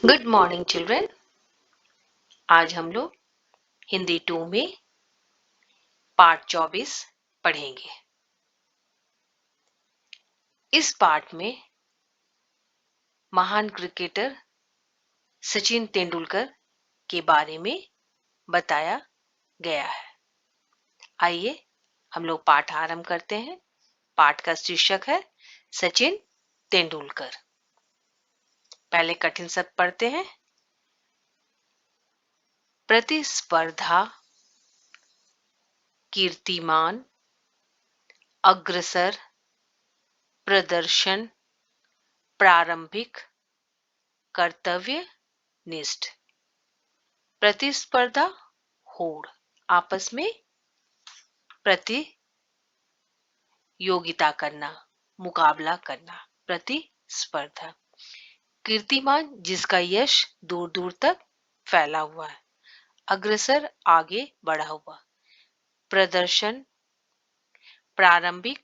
Good morning children. आज हम लोग हिंदी 2 में पाठ 24 पढ़ेंगे। इस पाठ में महान क्रिकेटर सचिन तेंदुलकर के बारे में बताया गया है। आइए हम लोग पाठ आरंभ करते हैं। पाठ का शीर्षक है सचिन तेंदुलकर। पहले कठिन शब्द पढ़ते हैं। प्रतिस्पर्धा, कीर्तिमान, अग्रसर, प्रदर्शन, प्रारंभिक, कर्तव्यनिष्ठ। प्रतिस्पर्धा, होड़, आपस में प्रतियोगिता करना, मुकाबला करना, प्रतिस्पर्धा। कीर्तिमान, जिसका यश दूर दूर तक फैला हुआ है। अग्रसर, आगे बढ़ा हुआ। प्रदर्शन, प्रारंभिक,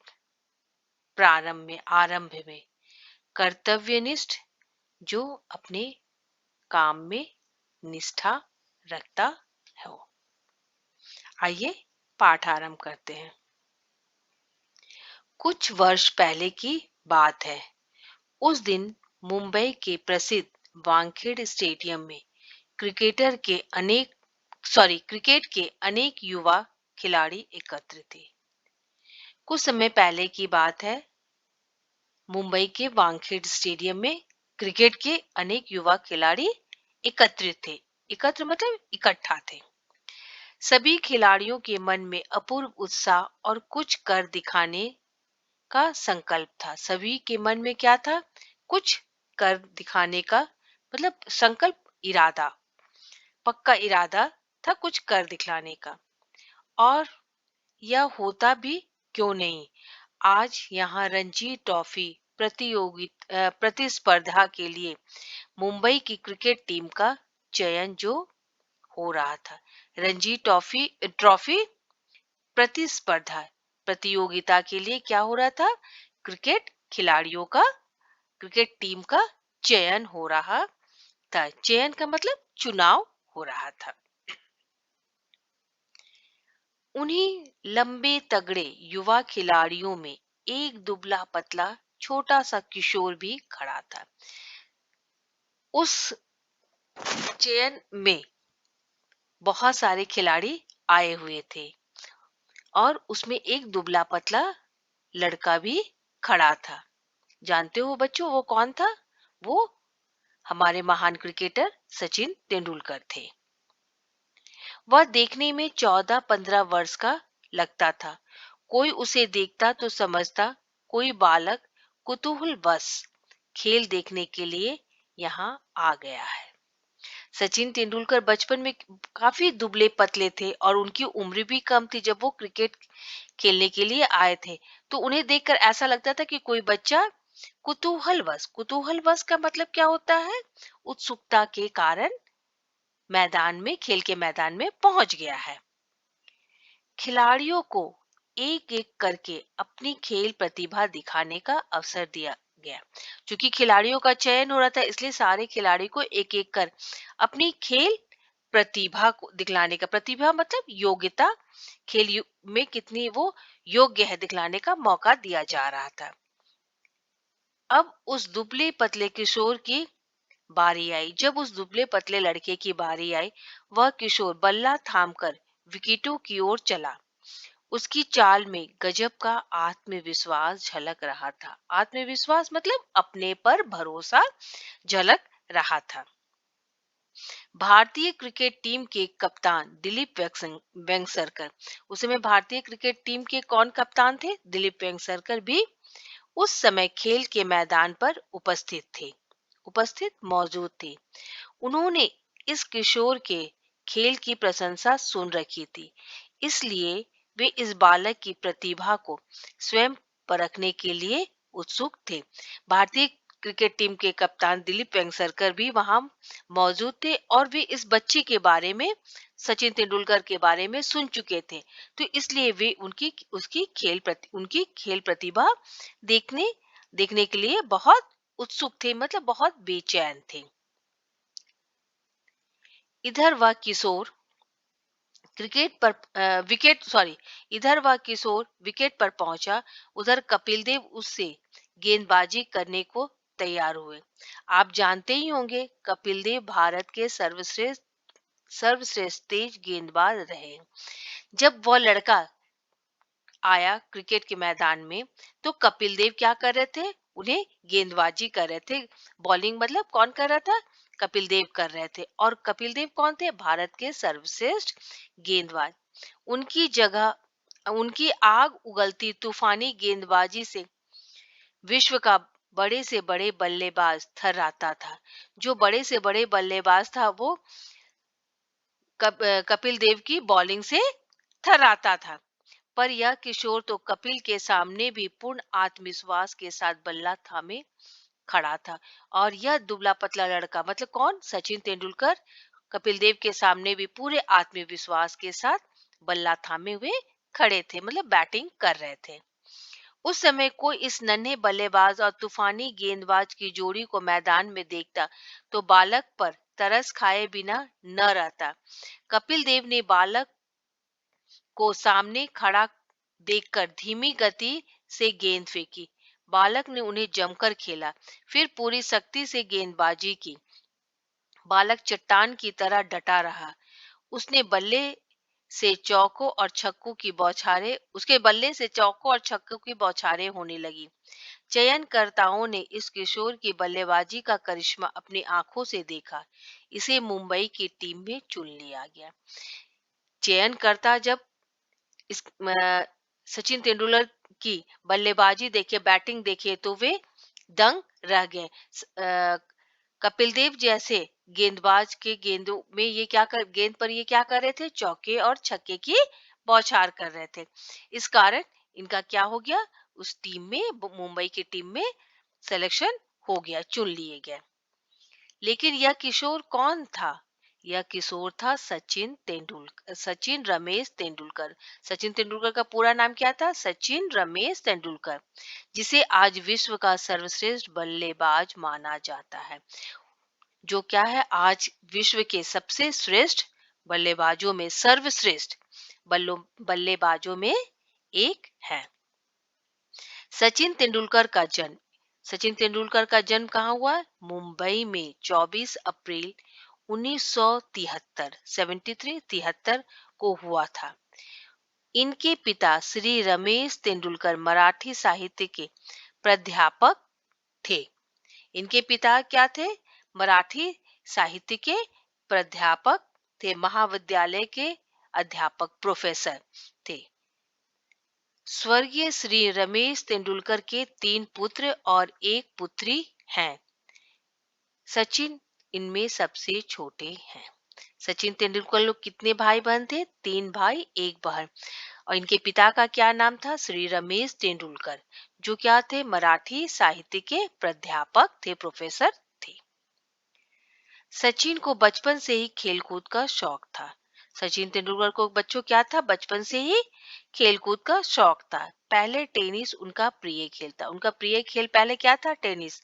आरंभ में। कर्तव्यनिष्ठ, जो अपने काम में निष्ठा रखता है। आइए पाठ आरंभ करते हैं। कुछ वर्ष पहले की बात है। उस दिन मुंबई के प्रसिद्ध वानखेड़े स्टेडियम में क्रिकेट के अनेक युवा खिलाड़ी एकत्रित थे। कुछ समय पहले की बात है। मुंबई के वानखेड़े स्टेडियम में क्रिकेट के अनेक युवा खिलाड़ी एकत्रित थे। एकत्र मतलब इकट्ठा थे। सभी खिलाड़ियों के मन में अपूर्व उत्साह और कुछ कर दिखाने का संकल्प था। सभी के मन में क्या था? कुछ कर दिखाने का मतलब संकल्प, इरादा, पक्का इरादा था कुछ कर दिखलाने का। और यह होता भी क्यों नहीं। आज यहाँ रणजी ट्रॉफी प्रतिस्पर्धा के लिए मुंबई की क्रिकेट टीम का चयन जो हो रहा था। रणजी ट्रॉफी प्रतिस्पर्धा, प्रतियोगिता के लिए क्या हो रहा था? क्रिकेट खिलाड़ियों का, क्रिकेट टीम का चयन हो रहा था। चयन का मतलब चुनाव हो रहा था। उन्हीं लंबे तगड़े युवा खिलाड़ियों में एक दुबला पतला छोटा सा किशोर भी खड़ा था। उस चयन में बहुत सारे खिलाड़ी आए हुए थे और उसमें एक दुबला पतला लड़का भी खड़ा था। जानते हो बच्चों वो कौन था? वो हमारे महान क्रिकेटर सचिन तेंदुलकर थे। वह देखने में 14-15 वर्ष का लगता था। कोई उसे देखता तो समझता कोई बालक कुतूहलवश खेल देखने के लिए यहाँ आ गया है। सचिन तेंदुलकर बचपन में काफी दुबले पतले थे और उनकी उम्र भी कम थी जब वो क्रिकेट खेलने के लिए आए थे। तो उन्हें देखकर ऐसा लगता था कि कोई बच्चा कुतूहलवश का मतलब क्या होता है? उत्सुकता के कारण मैदान में, खेल के मैदान में पहुंच गया है। खिलाड़ियों को एक एक करके अपनी खेल प्रतिभा दिखाने का अवसर दिया गया। क्योंकि खिलाड़ियों का चयन हो रहा था इसलिए सारे खिलाड़ी को एक एक कर अपनी खेल प्रतिभा को दिखलाने का, प्रतिभा मतलब योग्यता, में कितनी वो योग्य है दिखलाने का मौका दिया जा रहा था। अब उस दुबले पतले किशोर की बारी आई। जब उस दुबले पतले लड़के की बारी आई, वह किशोर बल्ला थामकर विकेटों की ओर चला। उसकी चाल में गजब का आत्मविश्वास झलक रहा था। आत्मविश्वास मतलब अपने पर भरोसा झलक रहा था। भारतीय क्रिकेट टीम के कप्तान दिलीप वेंगसरकर, उस समय भारतीय क्रिकेट टीम के कौन कप्तान थे? दिलीप वेंगसरकर भी उस समय खेल के मैदान पर उपस्थित मौजूद थे। उन्होंने इस किशोर के खेल की प्रशंसा सुन रखी थी, इसलिए वे इस बालक की प्रतिभा को स्वयं परखने के लिए उत्सुक थे। भारतीय क्रिकेट टीम के कप्तान दिलीप वेंगसरकर भी वहां मौजूद थे और वे इस बच्चे के बारे में, सचिन तेंदुलकर के बारे में सुन चुके थे। तो इसलिए वे उनकी खेल प्रतिभा देखने देखने के लिए बहुत उत्सुक थे, मतलब बहुत बेचैन थे। इधर वह किशोर क्रिकेट पर विकेट सॉरी इधर वह किशोर विकेट पर पहुंचा, उधर कपिल देव उससे गेंदबाजी करने को तैयार हुए। आप जानते ही होंगे कपिल देव भारत के सर्वश्रेष्ठ तेज गेंदबाज रहे। जब वह लड़का आया क्रिकेट के मैदान में, तो कपिल देव क्या कर रहे थे? उन्हें गेंदबाजी कर रहे थे। बॉलिंग मतलब कौन कर रहा था? कपिल देव कर रहे थे। और कपिल देव कौन थे? भारत के सर्वश्रेष्ठ गेंदबाज। उनकी जगह उनकी आग उगलती तूफानी गेंदबाजी से विश्व का बड़े से बड़े बल्लेबाज थर्राता था। जो बड़े से बड़े बल्लेबाज था वो कपिल देव की बॉलिंग से थर्राता था। पर यह किशोर तो कपिल के सामने भी पूर्ण आत्मविश्वास के साथ बल्ला थामे खड़ा था। और यह दुबला पतला लड़का मतलब कौन? सचिन तेंदुलकर कपिल देव के सामने भी पूरे आत्मविश्वास के साथ बल्ला थामे हुए खड़े थे, मतलब बैटिंग कर रहे थे। उस समय कोई इस नन्हे बल्लेबाज और तूफानी गेंदबाज की जोड़ी को मैदान में देखता तो बालक पर तरस खाए बिना न रहता। कपिल देव ने बालक को सामने खड़ा देखकर धीमी गति से गेंद फेंकी। बालक ने उन्हें जमकर खेला, फिर पूरी शक्ति से गेंदबाजी की। बालक चट्टान की तरह डटा रहा। उसने बल्ले से चौकों और छक्कों की बौछारें उसके बल्ले से चौकों और छक्कों की बौछारें होने लगी। चयनकर्ताओं ने इस किशोर की बल्लेबाजी का करिश्मा अपनी आंखों से देखा। इसे मुंबई की टीम में चुन लिया गया। चयनकर्ता जब इस सचिन तेंदुलकर की बल्लेबाजी देखे, बैटिंग देखे तो वे दंग रह गए। कपिल देव जैसे गेंदबाज के गेंदों में गेंद पर ये क्या कर रहे थे? चौके और छक्के की बौछार कर रहे थे। इस कारण इनका क्या हो गया? उस टीम में, मुंबई की टीम में सिलेक्शन हो गया, चुन लिए गए। लेकिन यह किशोर कौन था? यह किशोर था सचिन रमेश तेंदुलकर। सचिन तेंदुलकर का पूरा नाम क्या था? सचिन रमेश तेंदुलकर, जिसे आज विश्व का सर्वश्रेष्ठ बल्लेबाज माना जाता है। जो क्या है? आज विश्व के सबसे श्रेष्ठ बल्लेबाजों में सर्वश्रेष्ठ बल्लेबाजों में एक है। सचिन तेंदुलकर का जन्म सचिन तेंदुलकर का जन्म कहाँ हुआ? मुंबई में 24 अप्रैल 1973 को हुआ था। इनके पिता श्री रमेश तेंदुलकर मराठी साहित्य के प्राध्यापक थे। इनके पिता क्या थे? मराठी साहित्य के प्राध्यापक थे, महाविद्यालय के अध्यापक, प्रोफेसर थे। स्वर्गीय श्री रमेश तेंदुलकर के 3 पुत्र और 1 पुत्री हैं। सचिन इनमें सबसे छोटे हैं। सचिन तेंदुलकर लोग कितने भाई बहन थे? 3 भाई 1 बहन। और इनके पिता का क्या नाम था? श्री रमेश तेंदुलकर, जो क्या थे? मराठी साहित्य के प्राध्यापक थे, प्रोफेसर थे। सचिन को बचपन से ही खेलकूद का शौक था। सचिन तेंदुलकर को बच्चों क्या था? बचपन से ही खेलकूद का शौक था। पहले टेनिस उनका प्रिय खेल था। उनका प्रिय खेल पहले क्या था? टेनिस।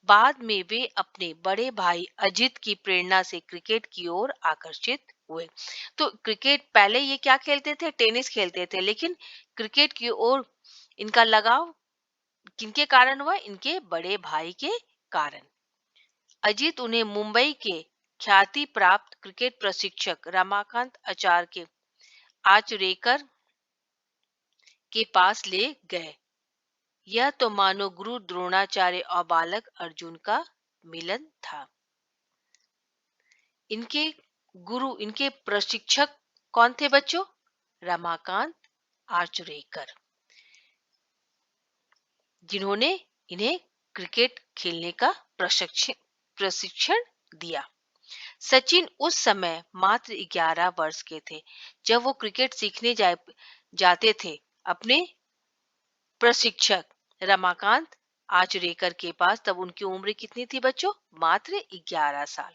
बाद में वे अपने बड़े भाई अजित की प्रेरणा से क्रिकेट की ओर आकर्षित हुए। तो क्रिकेट पहले ये क्या खेलते थे? टेनिस खेलते थे। लेकिन क्रिकेट की ओर इनका लगाव किनके कारण हुआ? इनके बड़े भाई के कारण। अजीत उन्हें मुंबई के ख्याति प्राप्त क्रिकेट प्रशिक्षक रमाकांत आचार्य के आचरेकर के पास ले गए। यह तो मानो गुरु द्रोणाचार्य और बालक अर्जुन का मिलन था। इनके इनके प्रशिक्षक कौन थे बच्चों? रमाकांत आचरेकर, जिन्होंने इन्हें क्रिकेट खेलने का प्रशिक्षण दिया। सचिन उस समय मात्र 11 वर्ष के थे जब वो क्रिकेट सीखने जाते थे अपने प्रशिक्षक रमाकांत आचरेकर के पास। तब उनकी उम्र कितनी थी बच्चों? मात्र 11 साल।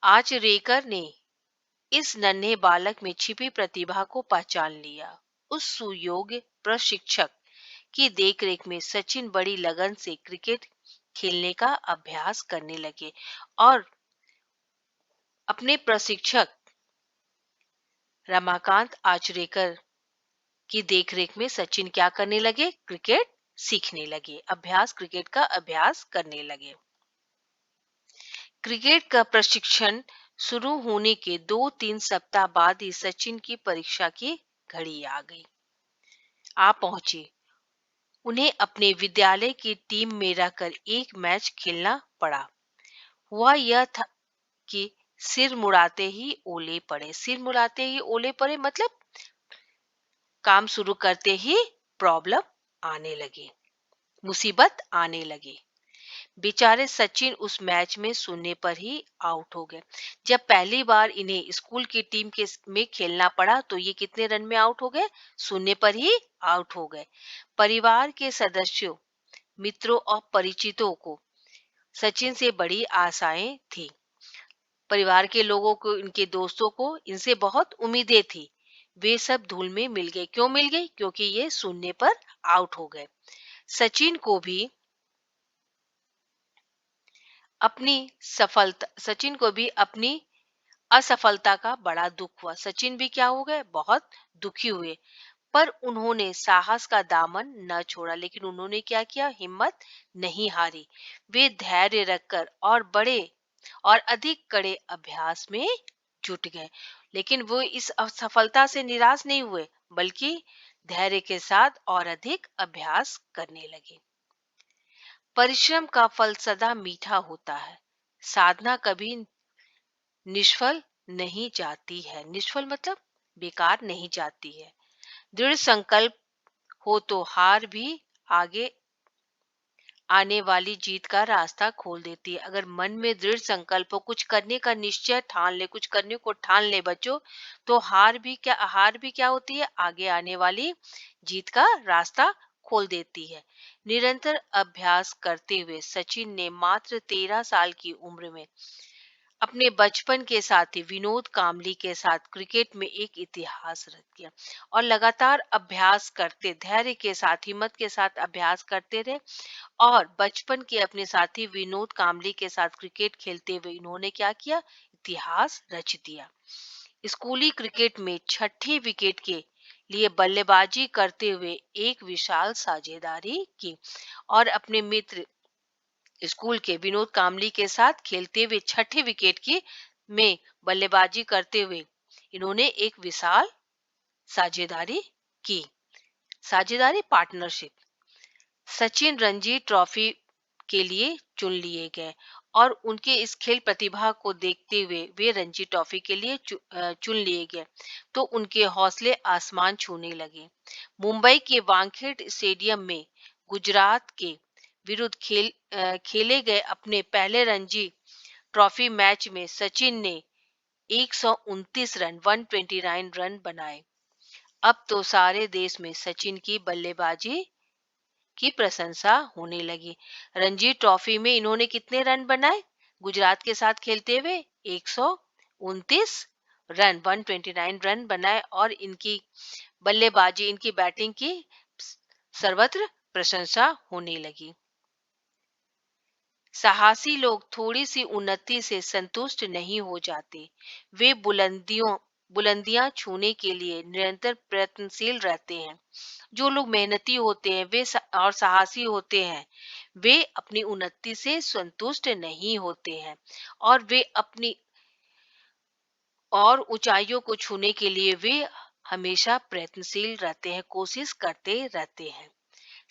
आचरेकर ने इस नन्हे बालक में छिपी प्रतिभा को पहचान लिया। उस सुयोग्य प्रशिक्षक की देखरेख में सचिन बड़ी लगन से क्रिकेट खेलने का अभ्यास करने लगे और अपने प्रशिक्षक रमाकांत आचरेकर की देखरेख में सचिन क्या करने लगे? क्रिकेट सीखने लगे, क्रिकेट का अभ्यास करने लगे। क्रिकेट का प्रशिक्षण शुरू होने के 2-3 सप्ताह बाद ही सचिन की परीक्षा की घड़ी आ गई। आ पहुंची। उन्हें अपने विद्यालय की टीम में रहकर एक मैच खेलना पड़ा। हुआ यह था कि सिर मुड़ाते ही ओले पड़े मतलब काम शुरू करते ही प्रॉब्लम आने लगी, मुसीबत आने लगी। बेचारे सचिन उस मैच में सुनने पर ही आउट हो गए। जब पहली बार इन्हें स्कूल की टीम के में खेलना पड़ा तो ये कितने रन में आउट हो गए? सुनने पर ही आउट हो गए। परिवार के सदस्यों, मित्रों और परिचितों को सचिन से बड़ी आशाएं थी। परिवार के लोगों को, इनके दोस्तों को इनसे बहुत उम्मीदें थी। वे सब धूल में मिल गए। क्यों मिल गई? क्योंकि ये सुनने पर आउट हो गए। सचिन को भी सचिन को भी अपनी असफलता का बड़ा दुख हुआ। सचिन भी क्या हो गए? बहुत दुखी हुए। पर उन्होंने साहस का दामन न छोड़ा, लेकिन उन्होंने क्या किया? हिम्मत नहीं हारी। वे धैर्य रखकर और बड़े और अधिक कड़े अभ्यास में जुट गए। लेकिन वो इस असफलता से निराश नहीं हुए, बल्कि धैर्य के साथ और अधिक अभ्यास करने लगे। परिश्रम का फल सदा मीठा होता है। साधना कभी निष्फल नहीं जाती है। निष्फल मतलब बेकार नहीं जाती है। दृढ़ संकल्प हो तो हार भी आगे आने वाली जीत का रास्ता खोल देती है। अगर मन में दृढ़ संकल्प हो, कुछ करने का निश्चय ठान ले, कुछ करने को ठान ले बच्चों, तो हार भी क्या होती है? आगे आने वाली जीत का रास्ता खोल देती है। निरंतर अभ्यास करते हुए सचिन ने मात्र 13 साल की उम्र में अपने बचपन के साथी विनोद कामली के साथ क्रिकेट में एक इतिहास रच दिया। और लगातार अभ्यास करते, धैर्य के साथ, हिम्मत के साथ अभ्यास करते रहे। और बचपन के अपने साथी विनोद कामली के साथ क्रिकेट खेलते हुए इन्होंने क्या किया? इतिहास रच दिया। स्कूली क्रिकेट में छठी विकेट के लिए बल्लेबाजी करते हुए एक विशाल साझेदारी की। और अपने मित्र स्कूल के विनोद कामली के साथ खेलते हुए छठे विकेट की में बल्लेबाजी करते हुए इन्होंने एक विशाल साझेदारी की। साझेदारी, पार्टनरशिप। सचिन रणजी ट्रॉफी के लिए चुन लिए गए और उनके इस खेल प्रतिभा को देखते हुए वे रणजी ट्रॉफी के लिए चुन लिए गए तो उनके हौसले आसमान छूने लगे। मुंबई के वानखेड़े स्टेडियम में गुजरात के विरुद्ध खेले गए अपने पहले रणजी ट्रॉफी मैच में सचिन ने 129 रन 129 रन बनाए। अब तो सारे देश में सचिन की बल्लेबाजी की प्रशंसा होने लगी। रणजी ट्रॉफी में इन्होंने कितने रन बनाए? गुजरात के साथ खेलते हुए 129 रन 129 रन बनाए और इनकी बल्लेबाजी, इनकी बैटिंग की सर्वत्र प्रशंसा होने लगी। साहसी लोग थोड़ी सी उन्नति से संतुष्ट नहीं हो जाते। वे बुलंदियां छूने के लिए निरंतर प्रयत्नशील रहते हैं। जो लोग मेहनती होते हैं और साहसी होते हैं, वे अपनी उन्नति से संतुष्ट नहीं होते हैं और वे अपनी और ऊंचाइयों को छूने के लिए वे हमेशा प्रयत्नशील रहते हैं, कोशिश करते रहते हैं।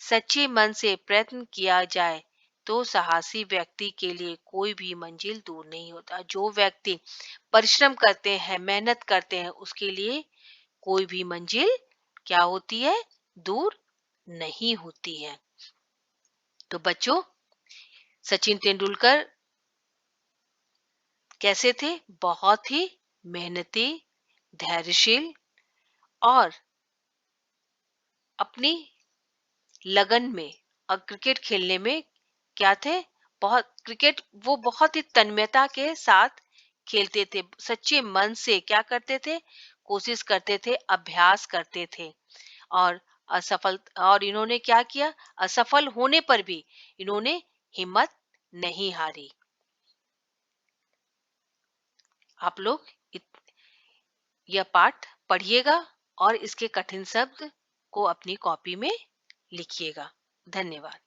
सच्चे मन से प्रयत्न किया जाए तो साहसी व्यक्ति के लिए कोई भी मंजिल दूर नहीं होता। जो व्यक्ति परिश्रम करते हैं, मेहनत करते हैं, उसके लिए कोई भी मंजिल क्या होती है? दूर नहीं होती है। तो बच्चों, सचिन तेंदुलकर कैसे थे? बहुत ही मेहनती, धैर्यशील और अपनी लगन में और क्रिकेट खेलने में क्या थे? वो बहुत ही तन्मयता के साथ खेलते थे। सच्चे मन से क्या करते थे? कोशिश करते थे, अभ्यास करते थे। और असफल और इन्होंने क्या किया? असफल होने पर भी इन्होंने हिम्मत नहीं हारी। आप लोग यह पाठ पढ़िएगा और इसके कठिन शब्द को अपनी कॉपी में लिखिएगा। धन्यवाद।